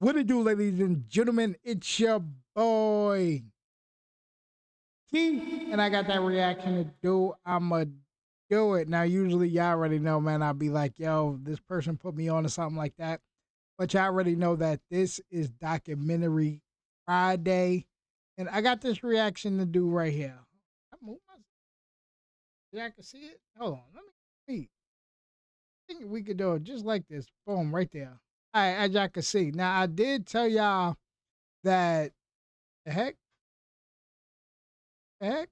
What it do, ladies and gentlemen? It's your boy T, and I got that reaction to do. I'ma do it. Now, usually y'all already know, man, I'll be like, yo, this person put me on or something like that. But y'all already know that this is Documentary Friday, and I got this reaction to do right here. Y'all can see it? Hold on, let me see. I think we could do it just like this. Boom, right there. All right, as y'all can see. Now, I did tell y'all that the heck, the heck,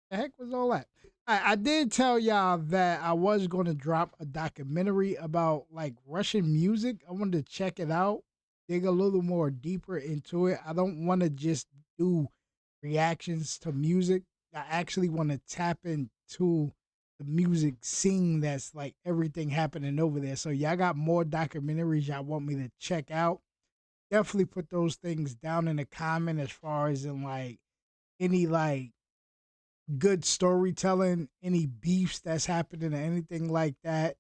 the heck was all that. I did tell y'all that I was going to drop a documentary about like Russian music. I wanted to check it out, dig a little more deeper into it. I don't want to just do reactions to music. I actually want to tap into the music scene that's like everything happening over there. So y'all got more documentaries y'all want me to check out. Definitely put those things down in the comment as far as in like any like good storytelling, any beefs that's happening or anything like that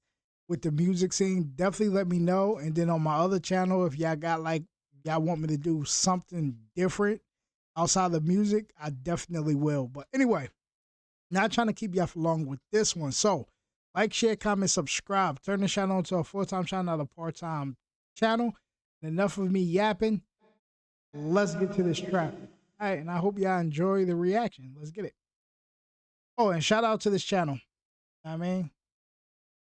with the music scene. Definitely let me know. And then on my other channel, if y'all got like y'all want me to do something different outside of music, I definitely will. But anyway, not trying to keep y'all for long with this one. So like, share, comment, subscribe. Turn the channel into a full-time channel, not a part-time channel. And enough of me yapping. Let's get to this traffic. All right, and I hope y'all enjoy the reaction. Let's get it. Oh, and shout out to this channel. I mean,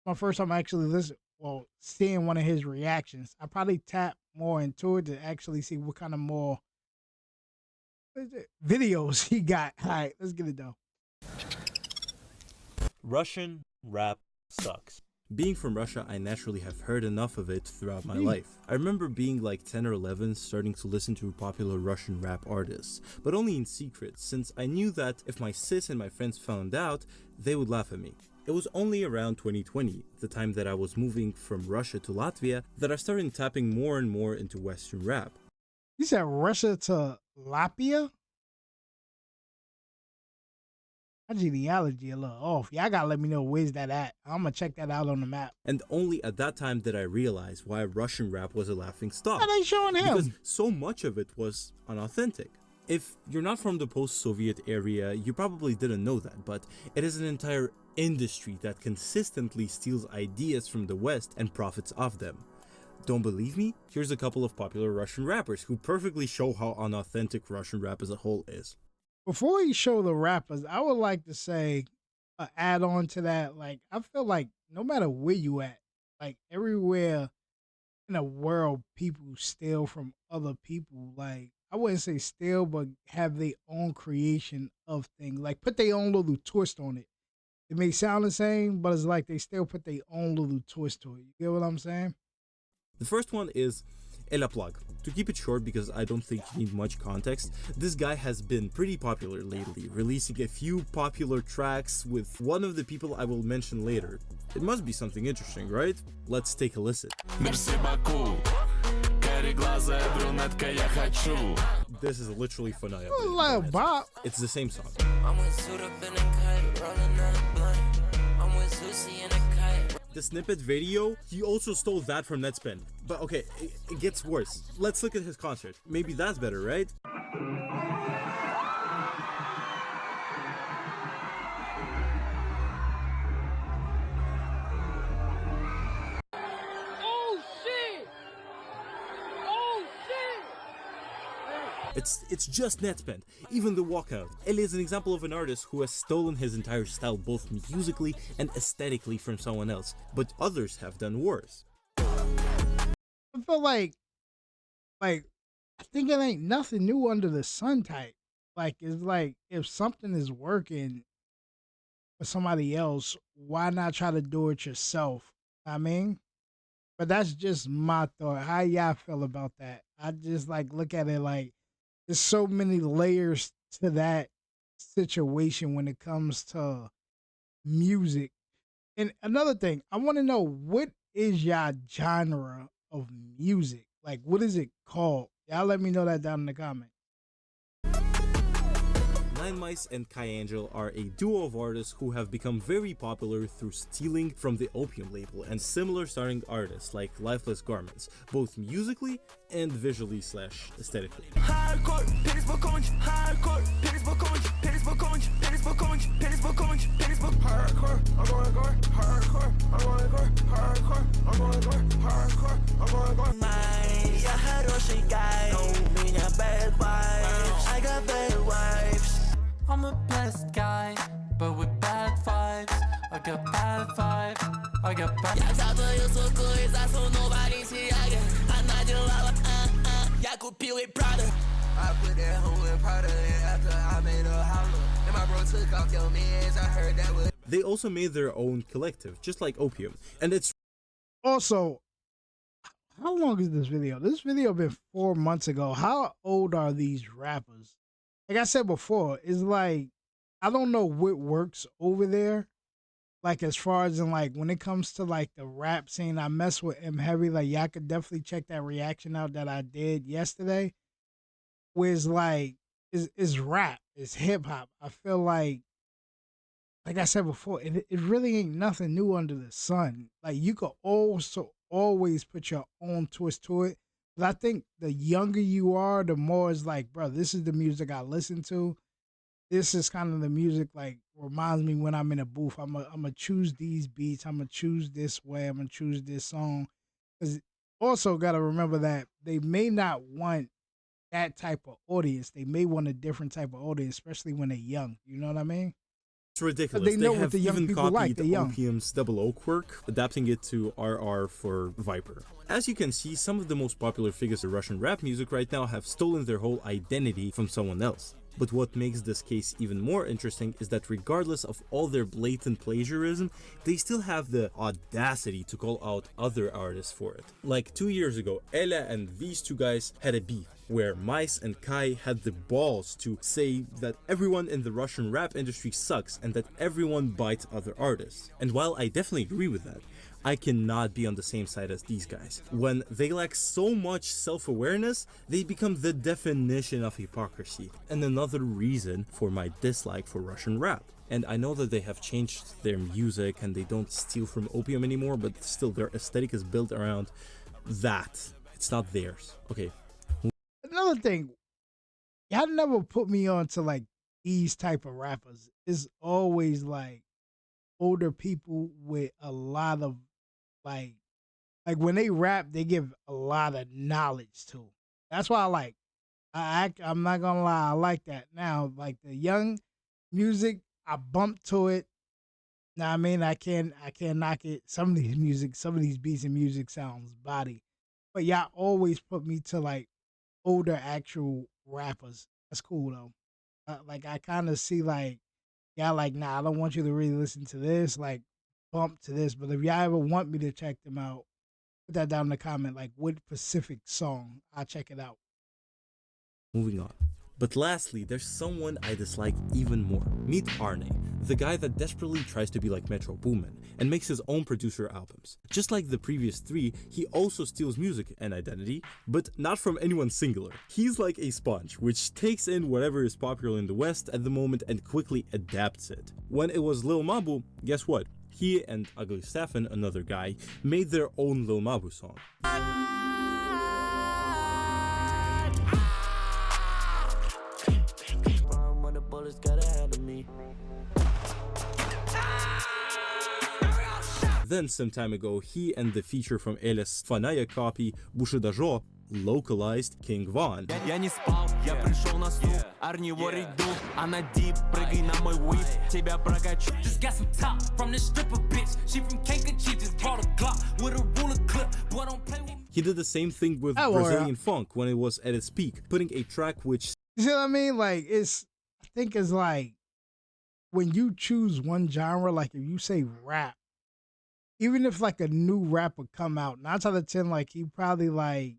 my first time actually seeing one of his reactions. I probably tap more into it to actually see what kind of more videos he got. All right, let's get it though. Russian rap sucks. Being from Russia, I naturally have heard enough of it throughout my life. I remember being like 10 or 11 starting to listen to popular Russian rap artists, but only in secret, since I knew that if my sis and my friends found out, they would laugh at me. It was only around 2020, the time that I was moving from Russia to Latvia, that I started tapping more and more into Western rap. You said Russia to Latvia? My genealogy a little off. Y'all gotta let me know where's that at. I'm gonna check that out on the map. And only at that time did I realize why Russian rap was a laughing stock. How they showing him? Because so much of it was unauthentic. If you're not from the post-Soviet area, you probably didn't know that, but it is an entire industry that consistently steals ideas from the West and profits off them. Don't believe me? Here's a couple of popular Russian rappers who perfectly show how unauthentic Russian rap as a whole is. Before you show the rappers, I would like to say, add on to that, like, I feel like no matter where you at, like everywhere in the world, people steal from other people. Like, I wouldn't say steal, but have their own creation of things. Like, put their own little twist on it. It may sound the same, but it's like they still put their own little twist to it. You get what I'm saying? The first one is Ella Plug. To keep it short, because I don't think you need much context, this guy has been pretty popular lately, releasing a few popular tracks with one of the people I will mention later. It must be something interesting, right? Let's take a listen. This is literally funny. It's the same song. The snippet video, he also stole that from Netspend. But okay, it gets worse. Let's look at his concert. Maybe that's better, right? Oh shit! Oh shit! It's just Netspend. Even the walkout. Ellie is an example of an artist who has stolen his entire style both musically and aesthetically from someone else, but others have done worse. I feel like I think it ain't nothing new under the sun type. Like, it's like if something is working for somebody else, why not try to do it yourself? I mean, but that's just my thought. How y'all feel about that? I just like look at it like there's so many layers to that situation when it comes to music. And another thing, I want to know, what is y'all genre of music? Like, what is it called? Y'all let me know that down in the comment. Nine Mice and Kai Angel are a duo of artists who have become very popular through stealing from the Opium label and similar starring artists like Lifeless Garments, both musically and visually / aesthetically. I got bad wives. I'm a blessed guy, but with bad vibes. I got bad vibes. I got bad. Я забыл свою coisa, so nobody see again. Она делала, я купил и Prada. I put that hoe in Prada, and after I made a holler, and my bro took off your mans. I heard that was. They also made their own collective, just like Opium, and it's Also, how long is this video? This video been 4 months ago. How old are these rappers? Like I said before, it's like, I don't know what works over there. Like as far as in like, when it comes to like the rap scene, I mess with M Heavy. Like y'all could definitely check that reaction out that I did yesterday. Where it's like, it's rap, it's hip hop. I feel like I said before, it really ain't nothing new under the sun. Like you could also always put your own twist to it. But I think the younger you are, the more it's like, bro, this is the music I listen to. This is kind of the music like reminds me when I'm in a booth. I'm gonna choose these beats. I'm gonna choose this way. I'm gonna choose this song. Because also got to remember that they may not want that type of audience. They may want a different type of audience, especially when they're young. You know what I mean? It's ridiculous. They know have what the young even people like. copied They're young. Opium's Double O quirk, adapting it to RR for Viper. As you can see, some of the most popular figures of Russian rap music right now have stolen their whole identity from someone else. But what makes this case even more interesting is that regardless of all their blatant plagiarism, they still have the audacity to call out other artists for it. Like 2 years ago, Ella and these two guys had a beef, where Mice and Kai had the balls to say that everyone in the Russian rap industry sucks and that everyone bites other artists. And while I definitely agree with that, I cannot be on the same side as these guys. When they lack so much self-awareness, they become the definition of hypocrisy, and another reason for my dislike for Russian rap. And I know that they have changed their music and they don't steal from Opium anymore, but still their aesthetic is built around that. It's not theirs. Okay. Another thing, y'all never put me on to like these type of rappers. It's always like older people with a lot of like when they rap, they give a lot of knowledge to. That's why I like. I'm not gonna lie, I like that. Now, like the young music, I bump to it. Now I mean, I can't knock it. Some of these beats and music sounds body, but y'all always put me to like older actual rappers. That's cool though. Like I kind of see like y'all like, nah, I don't want you to really listen to this. Like bump to this, but if y'all ever want me to check them out, put that down in the comment. Like what specific song, I'll check it out. Moving on. But lastly, there's someone I dislike even more. Meet Arne, the guy that desperately tries to be like Metro Boomin and makes his own producer albums. Just like the previous three, he also steals music and identity, but not from anyone singular. He's like a sponge, which takes in whatever is popular in the West at the moment and quickly adapts it. When it was Lil Mabu, guess what? He and Ugly Stefan, another guy, made their own Lil Mabu song. Then some time ago, he and the feature from Elis Fanaya copy Bushidajo localized King Von. Я не спал, я пришел на стул, Арни ворит дул, она дип, прыгай на мой whip, тебя прокачу. Just got some top from this stripper bitch. She from Kanka, she just brought a Glock with a ruler clip. Boy, don't play with me. He did the same thing with Brazilian funk when it was at its peak, putting a track which... You see what I mean? Like I think it's like when you choose one genre, like if you say rap, even if like a new rapper come out, 9 out of 10, like he probably like,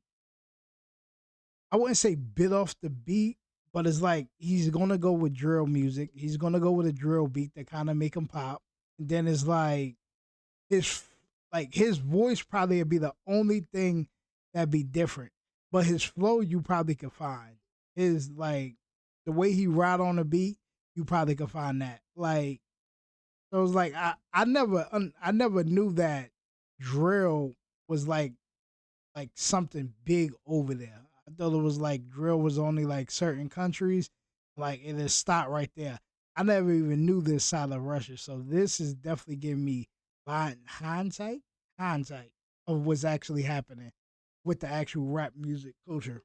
I wouldn't say bit off the beat, but it's like he's gonna go with drill music. He's gonna go with a drill beat that kind of make him pop. And then it's like his voice probably would be the only thing that'd be different. But his flow you probably could find. His like the way he ride on the beat, you probably could find that. Like, so it was like I never knew that drill was like something big over there. I thought it was like drill was only like certain countries, like and it stopped right there. I never even knew this side of Russia, so this is definitely giving me hindsight of what's actually happening with the actual rap music culture.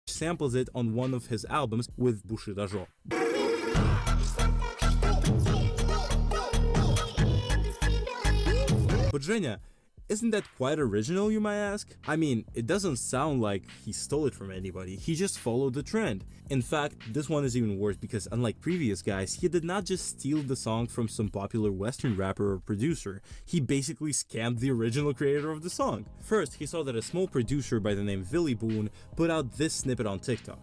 Samples it on one of his albums with Bushido. But Zhenya, isn't that quite original, you might ask? I mean, it doesn't sound like he stole it from anybody, he just followed the trend. In fact, this one is even worse because unlike previous guys, he did not just steal the song from some popular Western rapper or producer, he basically scammed the original creator of the song. First, he saw that a small producer by the name Billy Boone put out this snippet on TikTok.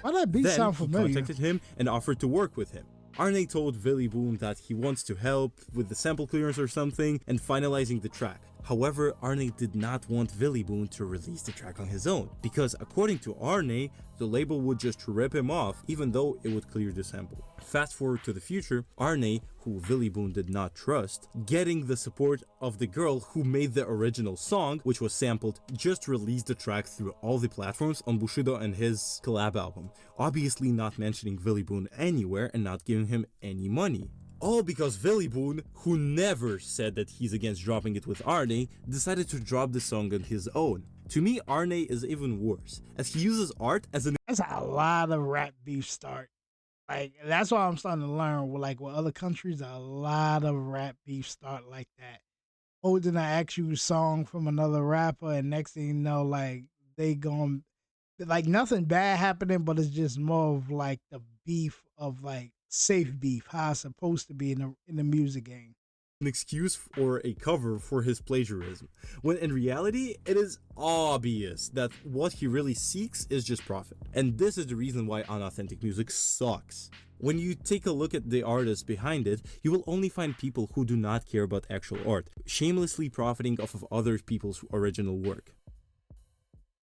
Why that beat Then sound he familiar? contacted him and offered to work with him. Arne told Billy Boone that he wants to help with the sample clearance or something and finalizing the track. However, Arne did not want Billy Boone to release the track on his own, because according to Arne, the label would just rip him off even though it would clear the sample. Fast forward to the future, Arne, who Billy Boone did not trust, getting the support of the girl who made the original song, which was sampled, just released the track through all the platforms on Bushido and his collab album, obviously not mentioning Billy Boone anywhere and not giving him any money. All because Billy Boone, who never said that he's against dropping it with Arne, decided to drop the song on his own. To me, Arne is even worse, as he uses art as an That's a lot of rap beef start. Like that's why I'm starting to learn with other countries, a lot of rap beef start like that. Holding an actual song from another rapper, and next thing you know, like they going like nothing bad happening, but it's just more of like the beef of like safe beef, how it's supposed to be in the music game. excuse or a cover for his plagiarism, when in reality, it is obvious that what he really seeks is just profit. And this is the reason why unauthentic music sucks. When you take a look at the artists behind it, you will only find people who do not care about actual art, shamelessly profiting off of other people's original work.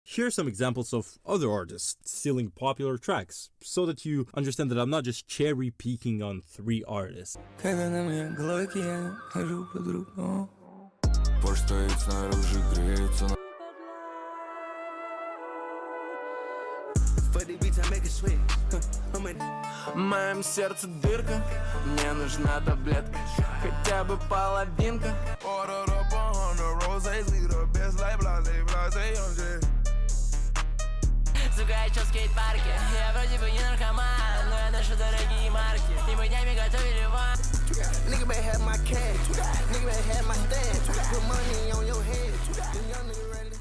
Here are some examples of other artists stealing popular tracks, so that you understand that I'm not just cherry picking on 3 artists. Когда на мне глоки, я хожу по-другому. Порш стоит снаружи, греется на... For the beats I make it sweet. В моем сердце дырка, мне нужна таблетка, хотя бы половинка. Order up 100 roses, we the best like blase, Сука, я чё в скейт-парке. Я вроде бы не наркоман, но я ношу дорогие марки. И мы днями готовили вам. Nigga better have my cash. Nigga better have my stash. Put money on your head. Young nigga ready.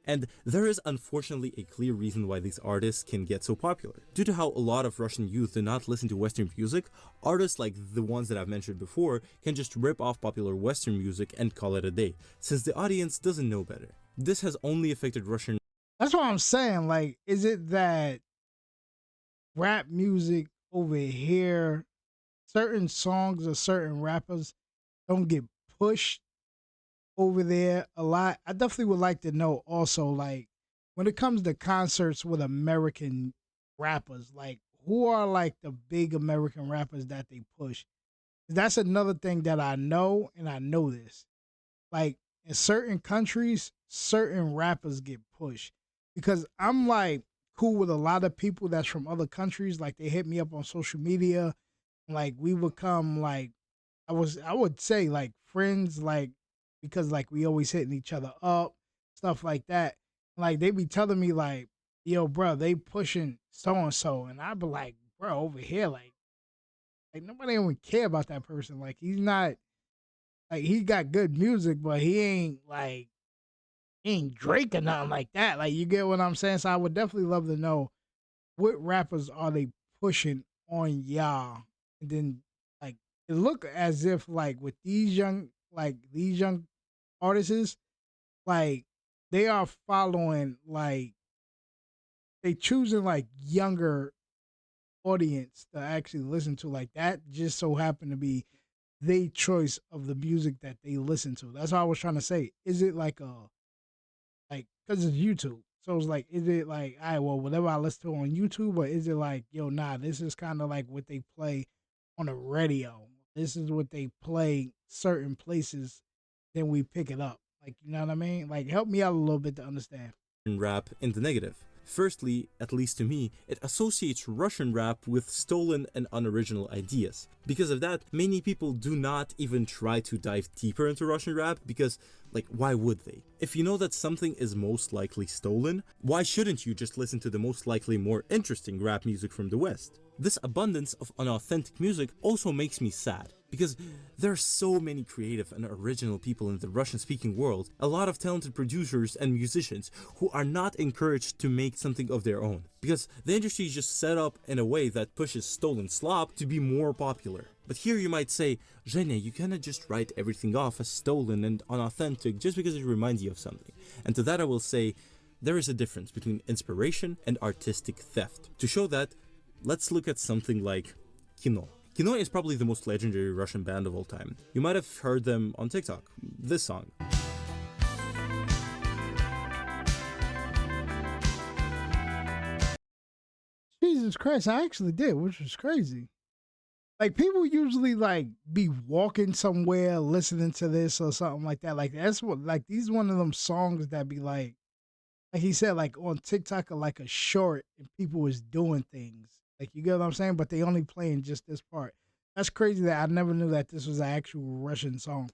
And there is unfortunately a clear reason why these artists can get so popular. Due to how a lot of Russian youth do not listen to Western music, artists like the ones that I've mentioned before can just rip off popular Western music and call it a day, since the audience doesn't know better. This has only affected Russian. That's what I'm saying. Like, is it that rap music over here, certain songs or certain rappers don't get pushed over there a lot? I definitely would like to know also, like, when it comes to concerts with American rappers, like, who are like the big American rappers that they push? That's another thing that I know, and I know this. Like, in certain countries, certain rappers get pushed. Because I'm like cool with a lot of people that's from other countries. Like they hit me up on social media. Like we become like I would say like friends, like because like we always hitting each other up, stuff like that. Like they be telling me like, yo, bro, they pushing so and so, and I be like, bro, over here, like nobody even care about that person. Like he's not like he got good music, but he ain't like ain't Drake or nothing like that. Like you get what I'm saying? So I would definitely love to know what rappers are they pushing on y'all. And then like it look as if like with these young artists, like they are following like they choosing like younger audience to actually listen to. Like that just so happened to be their choice of the music that they listen to. That's what I was trying to say. Is it like a like because it's YouTube, So it's like, is it like, all right, well, whatever I listen to on YouTube, or is it like, yo, nah, this is kind of like what they play on the radio. This is what they play certain places, then we pick it up. Like, you know what I mean? Like, help me out a little bit to understand. Rap in the negative. Firstly, at least to me, it associates Russian rap with stolen and unoriginal ideas. Because of that, many people do not even try to dive deeper into Russian rap because, like, why would they? If you know that something is most likely stolen, why shouldn't you just listen to the most likely more interesting rap music from the West? This abundance of unauthentic music also makes me sad, because there are so many creative and original people in the Russian-speaking world, a lot of talented producers and musicians who are not encouraged to make something of their own, because the industry is just set up in a way that pushes stolen slop to be more popular. But here you might say, Zhenya, you cannot just write everything off as stolen and unauthentic just because it reminds you of something. And to that I will say, there is a difference between inspiration and artistic theft. To show that, let's look at something like Kino. Kino is probably the most legendary Russian band of all time. You might have heard them on TikTok. This song. Jesus Christ, I actually did, which was crazy. Like, people usually like be walking somewhere listening to this or something like that. Like, that's what, like, these one of them songs that be like he said, like on TikTok or like a short, and people was doing things. Like, you get what I'm saying? But they only playing just this part. That's crazy that I never knew that this was an actual Russian song.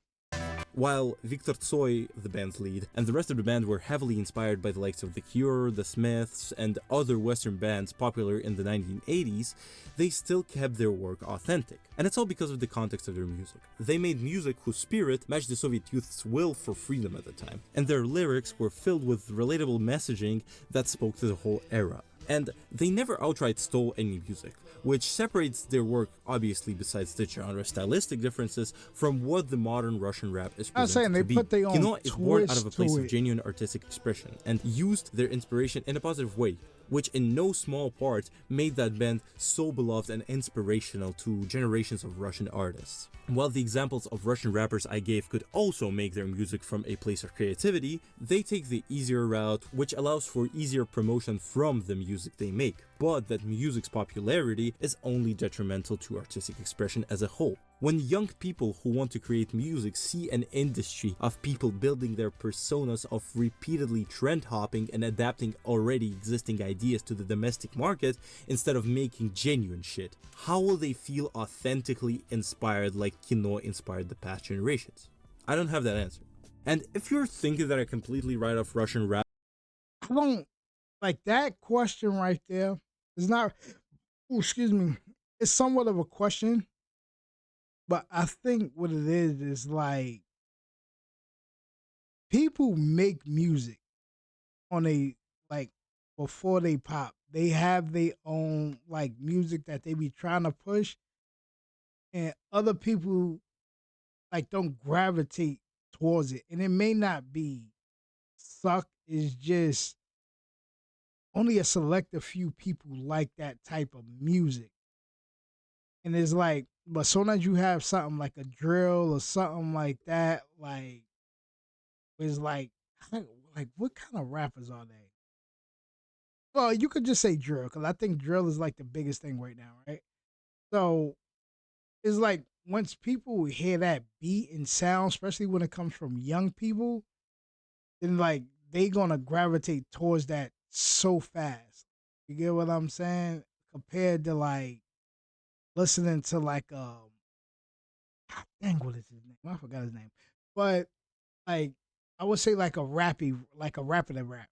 While Viktor Tsoi, the band's lead, and the rest of the band were heavily inspired by the likes of The Cure, The Smiths, and other Western bands popular in the 1980s, they still kept their work authentic. And it's all because of the context of their music. They made music whose spirit matched the Soviet youth's will for freedom at the time, and their lyrics were filled with relatable messaging that spoke to the whole era. And they never outright stole any music, which separates their work, obviously, besides the genre stylistic differences, from what the modern Russian rap is presented to be. Put their own Kino is born out of a place twist to of it. genuine artistic expression and used their inspiration in a positive way, which in no small part made that band so beloved and inspirational to generations of Russian artists. While the examples of Russian rappers I gave could also make their music from a place of creativity, they take the easier route, which allows for easier promotion from the music they make. But that music's popularity is only detrimental to artistic expression as a whole. When young people who want to create music see an industry of people building their personas of repeatedly trend hopping and adapting already existing ideas to the domestic market instead of making genuine shit, how will they feel authentically inspired like Kino inspired the past generations? I don't have that answer. And if you're thinking that I completely write off Russian rap, I don't like that question right there. It's not, oh, excuse me, it's somewhat of a question. But I think what it is like people make music on a like before they pop. They have their own like music that they be trying to push, and other people like don't gravitate towards it. And it may not be suck, it's just only a selective few people like that type of music. And it's like, but soon as you have something like a drill or something like that, like it's like what kind of rappers are they? Well, you could just say drill because I think drill is like the biggest thing right now, right? So it's like once people hear that beat and sound, especially when it comes from young people, then like they gonna gravitate towards that so fast. You get what I'm saying? Compared to like listening to like dang, what is his name? I forgot his name. But like I would say like a rapper that rap.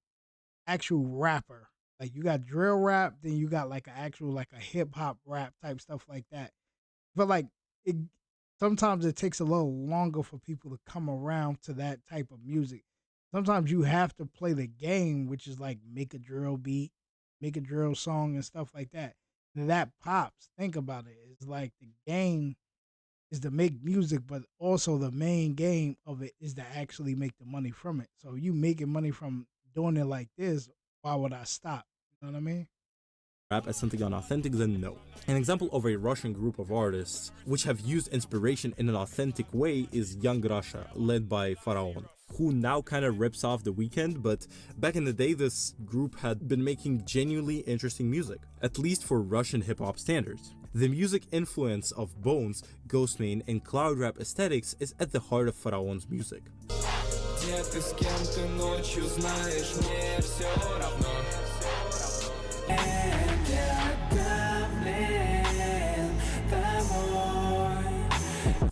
Actual rapper. Like you got drill rap, then you got like an actual like a hip hop rap type stuff like that. But like it sometimes it takes a little longer for people to come around to that type of music. Sometimes you have to play the game, which is like make a drill beat, make a drill song and stuff like that. And that pops. Think about it. It's like the game is to make music, but also the main game of it is to actually make the money from it. So you making money from doing it like this, why would I stop? You know what I mean? rap as something unauthentic, then no. An example of a Russian group of artists which have used inspiration in an authentic way is Young Russia, led by Pharaon, who now kind of rips off The Weeknd, but back in the day this group had been making genuinely interesting music, at least for Russian hip-hop standards. The music influence of Bones, Ghostman, and cloud rap aesthetics is at the heart of Pharaon's music.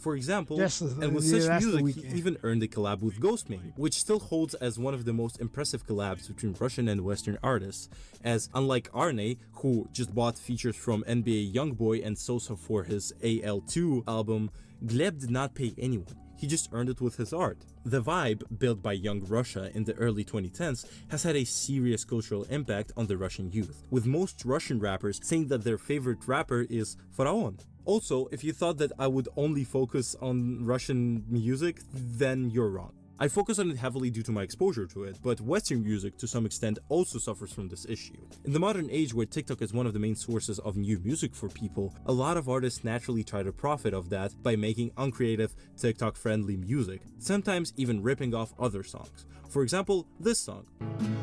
For example, and with such music, he even earned a collab with Ghostman, which still holds as one of the most impressive collabs between Russian and Western artists, as unlike Arne, who just bought features from NBA Youngboy and Sosa for his AL2 album, Gleb did not pay anyone. He just earned it with his art. The vibe built by young Russia in the early 2010s has had a serious cultural impact on the Russian youth, with most Russian rappers saying that their favorite rapper is Pharaon. Also, if you thought that I would only focus on Russian music, then you're wrong. I focus on it heavily due to my exposure to it, but Western music to some extent also suffers from this issue. In the modern age where TikTok is one of the main sources of new music for people, a lot of artists naturally try to profit of that by making uncreative, TikTok-friendly music, sometimes even ripping off other songs. For example, this song.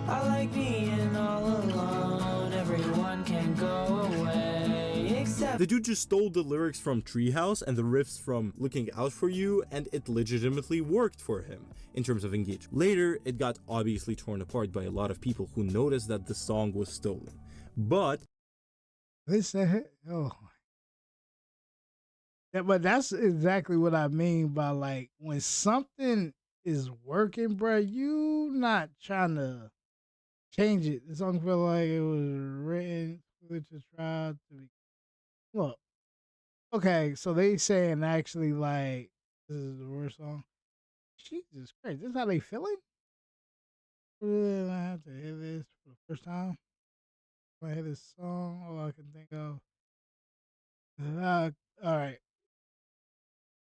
I like being all alone, everyone can go away except... The dude just stole the lyrics from Treehouse and the riffs from Looking Out For You, and it legitimately worked for him in terms of engagement. Later, it got obviously torn apart by a lot of people who noticed that the song was stolen. But... oh. Yeah, but that's exactly what I mean by, like, when something is working, bro, you not trying to change it. The song felt like it was written to try to be... Look, okay, so they saying actually, like, this is the worst song. Jesus Christ, this is how they feeling? I have to hear this for the first time. When I hear this song, all I can think of. All right.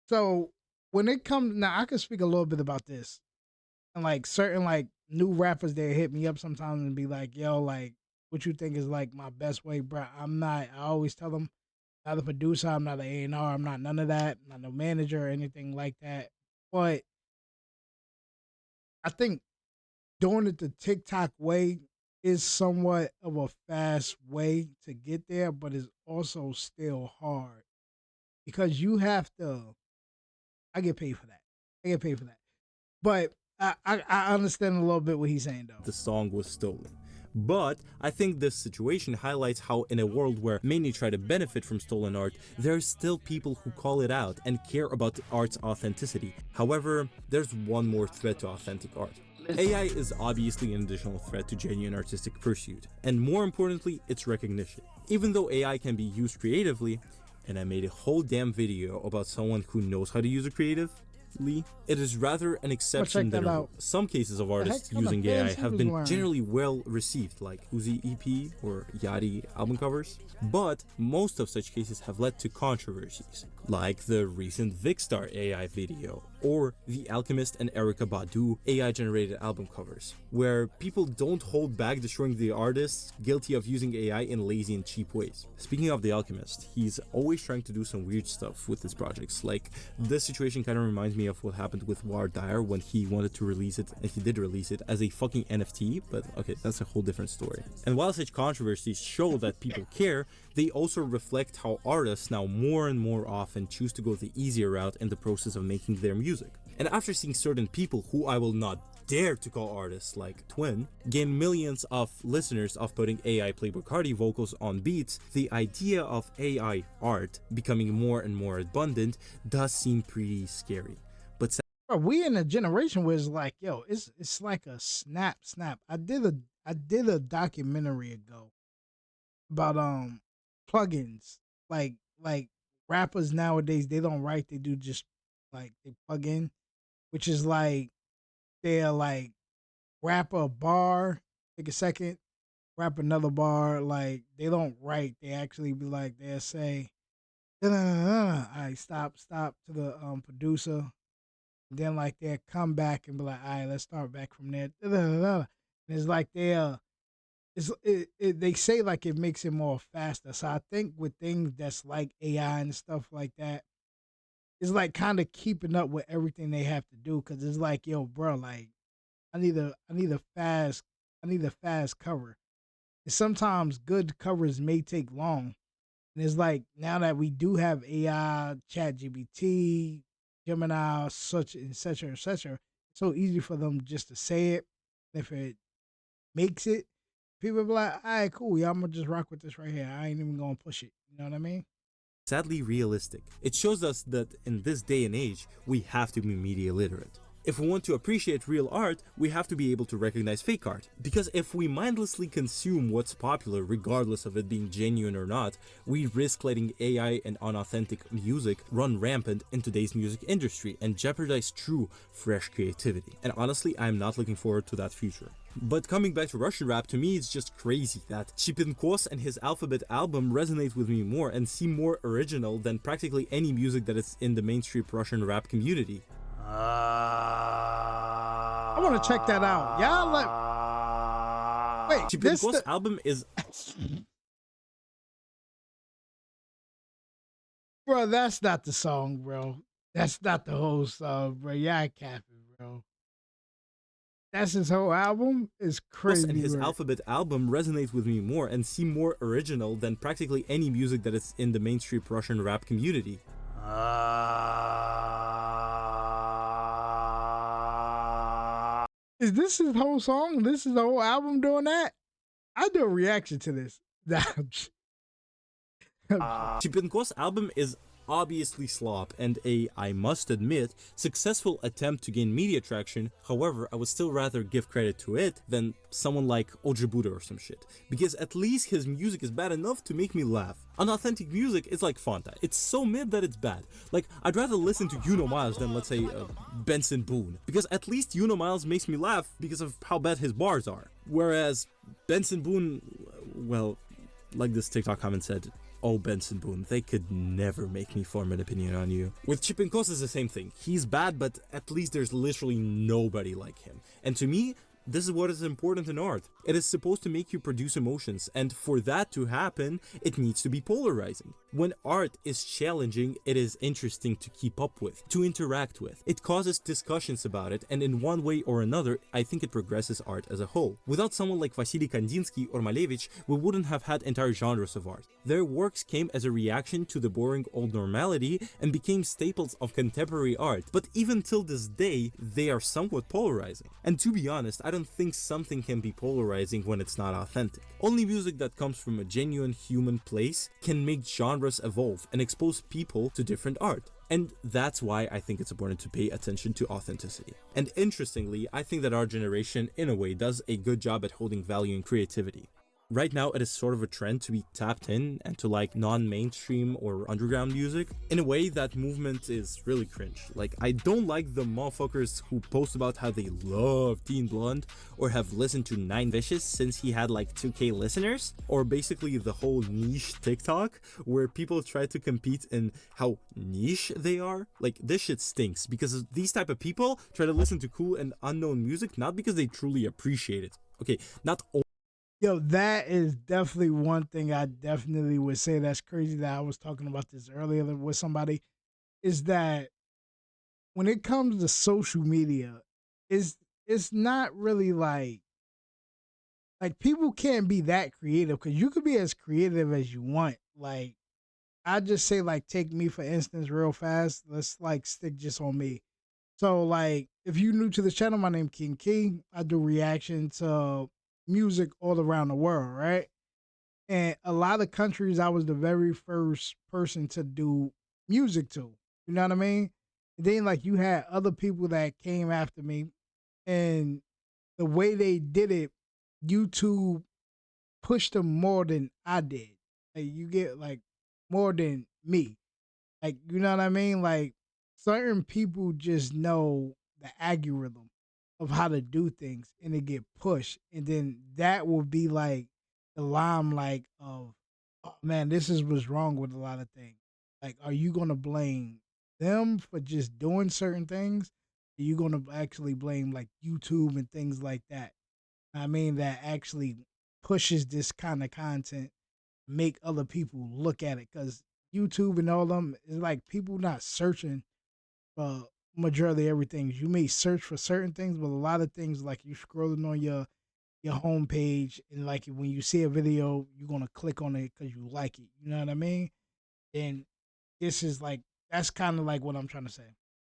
So when it comes now, I can speak a little bit about this. And like certain like new rappers, they hit me up sometimes and be like, "Yo, like, what you think is like my best way, bro?" I'm not. I always tell them, not a producer, I'm not an A&R, I'm not none of that, I'm not no manager or anything like that. But I think doing it the TikTok way is somewhat of a fast way to get there, but it's also still hard because you have to. I get paid for that. I get paid for that. But I understand a little bit what he's saying though. The song was stolen. But I think this situation highlights how in a world where many try to benefit from stolen art, there are still people who call it out and care about the art's authenticity. However, there's one more threat to authentic art. AI is obviously an additional threat to genuine artistic pursuit, and more importantly, its recognition. Even though AI can be used creatively, and I made a whole damn video about someone who knows how to use it creatively, it is rather an exception than a rule. Some cases of artists using AI have been generally well received, like Uzi EP or Yachty album covers, but most of such cases have led to controversies, like the recent Vicstar AI video, or the Alchemist and Erykah Badu AI-generated album covers, where people don't hold back destroying the artists guilty of using AI in lazy and cheap ways. Speaking of the Alchemist, he's always trying to do some weird stuff with his projects. Like, this situation kind of reminds me of what happened with War Dyer when he wanted to release it, and he did release it as a fucking NFT, but okay, that's a whole different story. And while such controversies show that people care, they also reflect how artists now more and more often choose to go the easier route in the process of making their music. And after seeing certain people who I will not dare to call artists like Twin gain millions of listeners of putting AI Playboi Carti vocals on beats, the idea of AI art becoming more and more abundant does seem pretty scary. But we in a generation where it's like, yo, it's like a snap. I did a documentary ago about plugins. Like rappers nowadays, they don't write, they do just like they plug in, which is like they're like rap a bar, take a second, rap another bar. Like they don't write, they actually be like they'll say, all right, stop to the producer. And then like they'll come back and be like, all right, let's start back from there. And it's like they say like it makes it more faster. So I think with things that's like AI and stuff like that, it's like kind of keeping up with everything they have to do because it's like, yo, bro, like I need a fast cover. And sometimes good covers may take long. And it's like now that we do have AI, Chat GBT, Gemini, such and such and such, it's so easy for them just to say it. If it makes it, people be like, all right, cool, yeah, I'm gonna just rock with this right here. I ain't even gonna push it. You know what I mean? Sadly realistic. It shows us that in this day and age, we have to be media literate. If we want to appreciate real art, we have to be able to recognize fake art. Because if we mindlessly consume what's popular, regardless of it being genuine or not, we risk letting AI and unauthentic music run rampant in today's music industry and jeopardize true, fresh creativity. And honestly, I'm not looking forward to that future. But coming back to Russian rap, to me it's just crazy that Chipinkos and his Alphabet album resonate with me more and seem more original than practically any music that is in the mainstream Russian rap community. I want to check that out. Y'all wait. Chipinkos' album is bro. That's not the song, bro. That's not the whole song, bro. Y'all capping, bro. That's his whole album. Is crazy. And his bro. Alphabet album resonates with me more and seem more original than practically any music that is in the mainstream Russian rap community. Is this his whole song? This is the whole album doing that? I do a reaction to this. Chipinkos' album is obviously slop and a, I must admit, successful attempt to gain media traction. However, I would still rather give credit to it than someone like Ojibuda or some shit, because at least his music is bad enough to make me laugh. Unauthentic music is like Fanta. It's so mid that it's bad. Like, I'd rather listen to Miles than, let's say, Benson Boone, because at least Miles makes me laugh because of how bad his bars are. Whereas Benson Boone, well, like this TikTok comment said, oh, Benson Boone, they could never make me form an opinion on you. With Chipinkos is the same thing. He's bad, but at least there's literally nobody like him. And to me, this is what is important in art. It is supposed to make you produce emotions, and for that to happen, it needs to be polarizing. When art is challenging, it is interesting to keep up with, to interact with. It causes discussions about it, and in one way or another, I think it progresses art as a whole. Without someone like Vasily Kandinsky or Malevich, we wouldn't have had entire genres of art. Their works came as a reaction to the boring old normality and became staples of contemporary art, but even till this day, they are somewhat polarizing. And to be honest, I don't think something can be polarizing when it's not authentic. Only music that comes from a genuine human place can make genres evolve and expose people to different art. And that's why I think it's important to pay attention to authenticity. And interestingly, I think that our generation, in a way, does a good job at holding value in creativity. Right now, it is sort of a trend to be tapped in and to like non-mainstream or underground music. In a way, that movement is really cringe. Like, I don't like the motherfuckers who post about how they love Teen Blonde or have listened to Nine Vicious since he had like 2K listeners, or basically the whole niche TikTok where people try to compete in how niche they are. Like, this shit stinks because these type of people try to listen to cool and unknown music not because they truly appreciate it. Okay, not Yo, that is definitely one thing I definitely would say that's crazy that I was talking about this earlier with somebody, is that when it comes to social media, it's not really like people can't be that creative because you could be as creative as you want. Like, I just say, like, take me for instance real fast. Let's like stick just on me. So like, if you're new to the channel, my name King Key. I do reaction to music all around the world, right? And a lot of countries I was the very first person to do music to. You know what I mean? And then like you had other people that came after me, and the way they did it, YouTube pushed them more than I did. Like, you get like more than me. Like, you know what I mean? Like, certain people just know the algorithm of how to do things and they get pushed. And then that will be like the limelight of, oh man, this is what's wrong with a lot of things. Like, are you gonna blame them for just doing certain things? Are you gonna actually blame like YouTube and things like that? I mean, that actually pushes this kind of content, make other people look at it, because YouTube and all them is like people not searching uh majority of everything. You may search for certain things, but a lot of things like you scrolling on your homepage and like when you see a video, you're gonna click on it because you like it. You know what I mean? And this is like that's kind of like what I'm trying to say.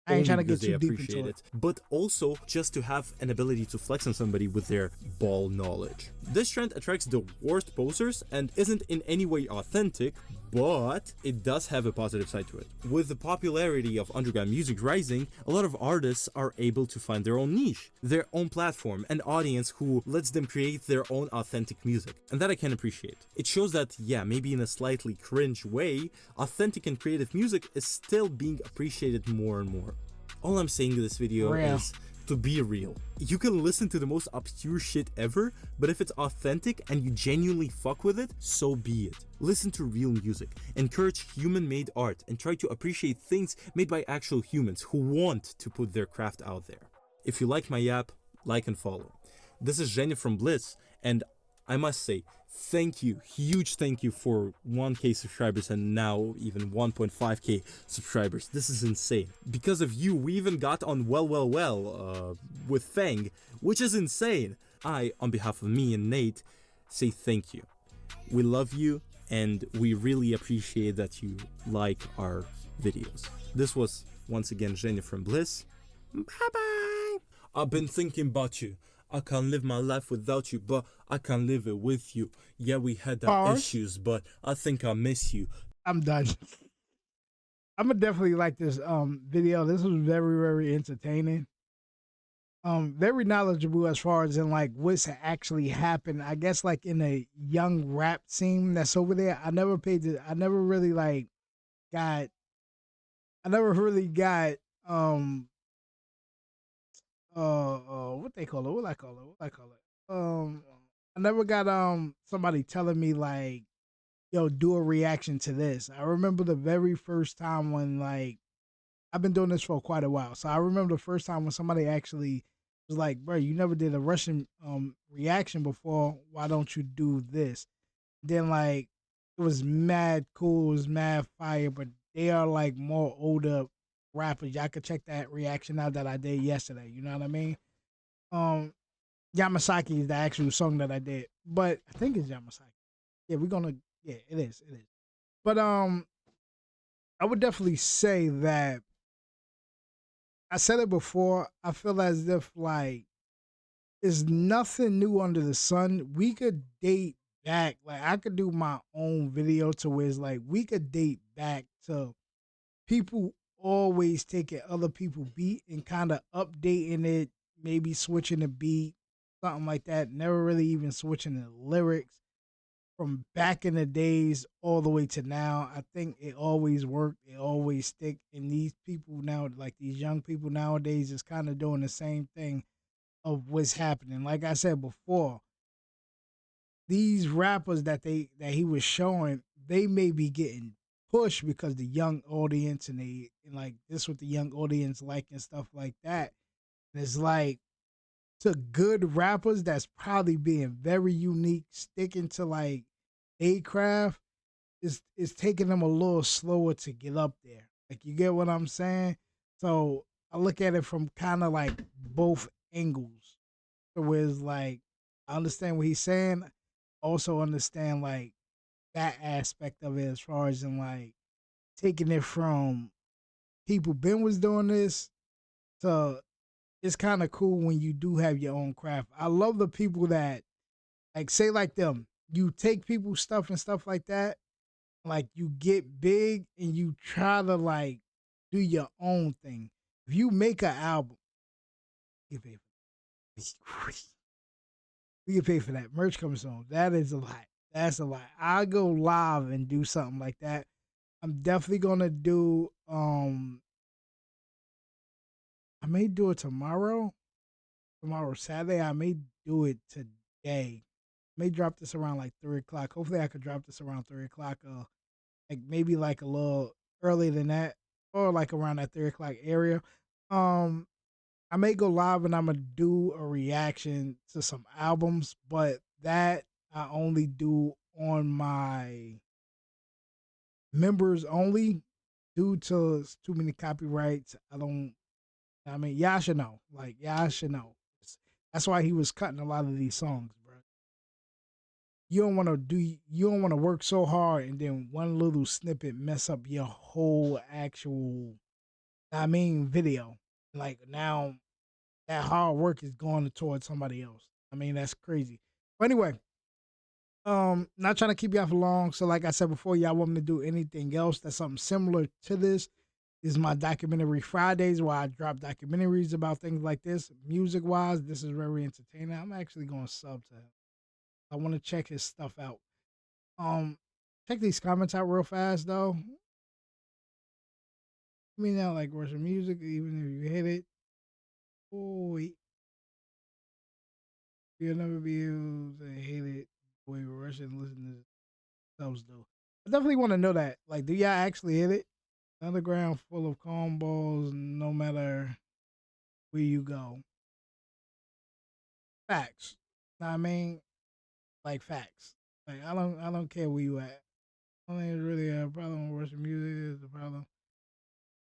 I ain't Only trying to because get they too deep appreciate into it. it, but also just to have an ability to flex on somebody with their ball knowledge. This trend attracts the worst posers and isn't in any way authentic, but it does have a positive side to it. With the popularity of underground music rising, a lot of artists are able to find their own niche, their own platform, an audience who lets them create their own authentic music. And that I can appreciate. It shows that, yeah, maybe in a slightly cringe way, authentic and creative music is still being appreciated more and more. All I'm saying in this video Real. is to be real. You can listen to the most obscure shit ever, but if it's authentic and you genuinely fuck with it, so be it. Listen to real music, encourage human-made art, and try to appreciate things made by actual humans who want to put their craft out there. If you like my yap, like and follow. This is Zhenya from Bliss, and I must say, thank you, huge thank you for 1k subscribers and now even 1.5k subscribers. This is insane. Because of you, we even got on with Fang, which is insane. I, on behalf of me and Nate, say thank you. We love you, and we really appreciate that you like our videos. This was, once again, Zhenya from Bliss. Bye-bye! I've been thinking about you. I can't live my life without you, but I can live it with you. Yeah, we had our Pause. issues, but I think I miss you. I'm done. I'm gonna definitely like this video. This was very, very entertaining. Very knowledgeable as far as in like what's actually happened. I guess like in a young rap scene that's over there. I never really like got I never really got what they call it? What I call it? What I call it? I never got somebody telling me like, yo, do a reaction to this. I remember the very first time when like I've been doing this for quite a while. So I remember the first time when somebody actually was like, bro, you never did a Russian reaction before. Why don't you do this? Then like it was mad cool, it was mad fire, but they are like more older rappers. Y'all could check that reaction out that I did yesterday. You know what I mean? Um Yamasaki is the actual song that I did. But I think it's Yamasaki. Yeah, we're gonna yeah, it is. It is. But I would definitely say that I said it before. I feel as if like it's nothing new under the sun. We could date back. Like I could do my own video to where it's like we could date back to people always taking other people beat and kind of updating it, maybe switching the beat, something like that. Never really even switching the lyrics from back in the days all the way to now. I think it always worked. It always stick. And these people now, like these young people nowadays, is kind of doing the same thing of what's happening. Like I said before, these rappers that he was showing, they may be getting pushed because the young audience and like this what the young audience like and stuff like that. And it's like to good rappers that's probably being very unique, sticking to like a craft is taking them a little slower to get up there. Like you get what I'm saying? So I look at it from kind of like both angles. So where it's like I understand what he's saying, also understand like that aspect of it as far as in like taking it from people been was doing this to it's kind of cool when you do have your own craft. I love the people that like say like them. You take people's stuff and stuff like that, like you get big and you try to like do your own thing. If you make an album, you pay for we get paid for that. Merch comes on. That is a lot. That's a lot. I'll go live and do something like that. I'm definitely gonna do I may do it tomorrow. Tomorrow Saturday. I may do it today. May drop this around like 3 o'clock. Hopefully I could drop this around 3 o'clock. Like maybe like a little earlier than that. Or like around that 3 o'clock area. Um I may go live and I'm gonna do a reaction to some albums, but that I only do on my members only due to too many copyrights. I mean, y'all should know. Like, y'all should know. That's why he was cutting a lot of these songs, bro. You don't want to work so hard and then one little snippet mess up your whole actual, video. Like now that hard work is going towards somebody else. I mean, that's crazy. But anyway, not trying to keep y'all for long. So like I said before, y'all want me to do anything else that's something similar to this. This is my documentary Fridays where I drop documentaries about things like this. Music wise, this is very entertaining. I'm actually going to sub to him. I want to check his stuff out. Check these comments out real fast though. I mean, now like Russian music, even if you hit it, boy, you'll never be able to hit it the way Russian listeners themselves do. I definitely want to know that. Like, do y'all actually hit it? Underground full of calm balls, no matter where you go. Facts. Know what I mean, like facts. Like I don't care where you at. I don't think it's really a problem with Russian music. It's a problem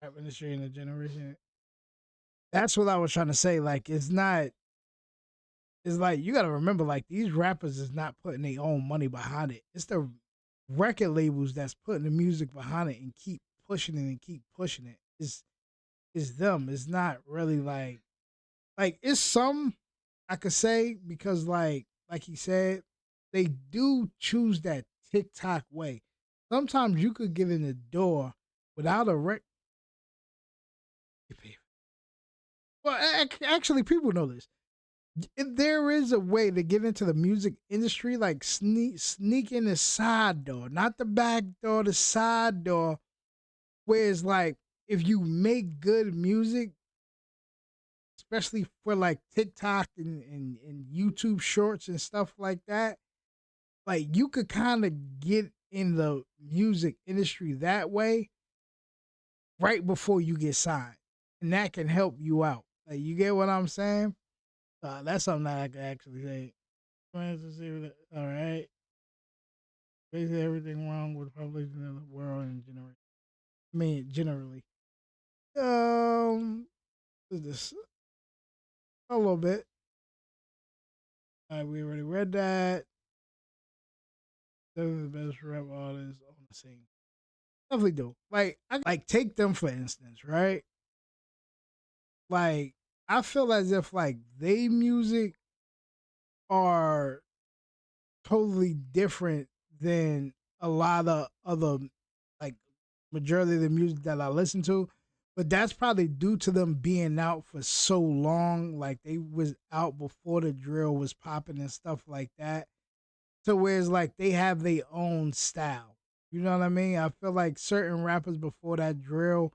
rap industry in the generation. That's what I was trying to say. Like, it's not. It's like you got to remember, like these rappers is not putting their own money behind it. It's the record labels that's putting the music behind it and keep pushing it and keep pushing it. It's them. It's not really like it's some I could say because like he said, they do choose that TikTok way. Sometimes you could get in the door without a rec. Well, actually, people know this. There is a way to get into the music industry, like sneak in the side door, not the back door, the side door. Where it's like if you make good music, especially for like TikTok and YouTube shorts and stuff like that, like you could kind of get in the music industry that way right before you get signed. And that can help you out. Like you get what I'm saying? That's something that I could actually say. All right. Basically everything wrong with the population of the world in general. I mean generally. This a little bit. We already read that. They're the best rap artists on the scene. Definitely do. Like, I like take them for instance, right? Like, I feel as if like they music are totally different than a lot of other like majority of the music that I listen to. But that's probably due to them being out for so long. Like they was out before the drill was popping and stuff like that. To where it's like they have their own style. You know what I mean? I feel like certain rappers before that drill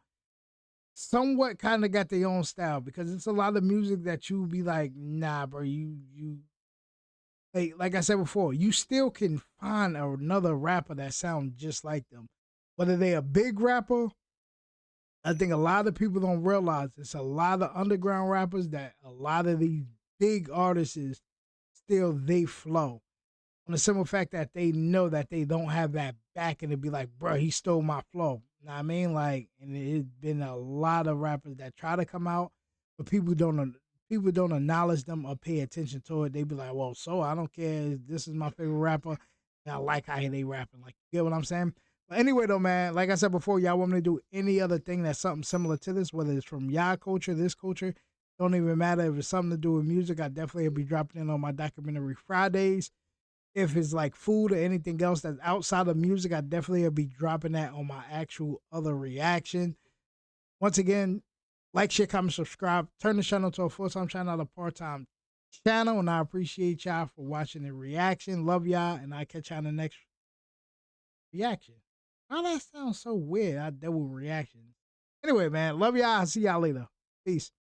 somewhat kind of got their own style because it's a lot of music that you be like, nah, bro, you like I said before, you still can find another rapper that sounds just like them. Whether they a big rapper, I think a lot of people don't realize it's a lot of underground rappers that a lot of these big artists is still they flow on the simple fact that they know that they don't have that back and to be like, bro, he stole my flow. Know what I mean? Like, and it's been a lot of rappers that try to come out, but people don't acknowledge them or pay attention to it. They be like, well, so I don't care. This is my favorite rapper. And I like how they rapping. Like, you get what I'm saying? But anyway, though, man, like I said before, y'all want me to do any other thing that's something similar to this, whether it's from y'all culture, this culture, don't even matter if it's something to do with music. I definitely will be dropping in on my documentary Fridays. If it's like food or anything else that's outside of music, I definitely will be dropping that on my actual other reaction. Once again, like, share, comment, subscribe. Turn the channel to a full-time channel, not a part-time channel. And I appreciate y'all for watching the reaction. Love y'all, and I'll catch y'all in the next reaction. Oh, that sounds so weird. I deal with reactions. Anyway, man, love y'all. I'll see y'all later. Peace.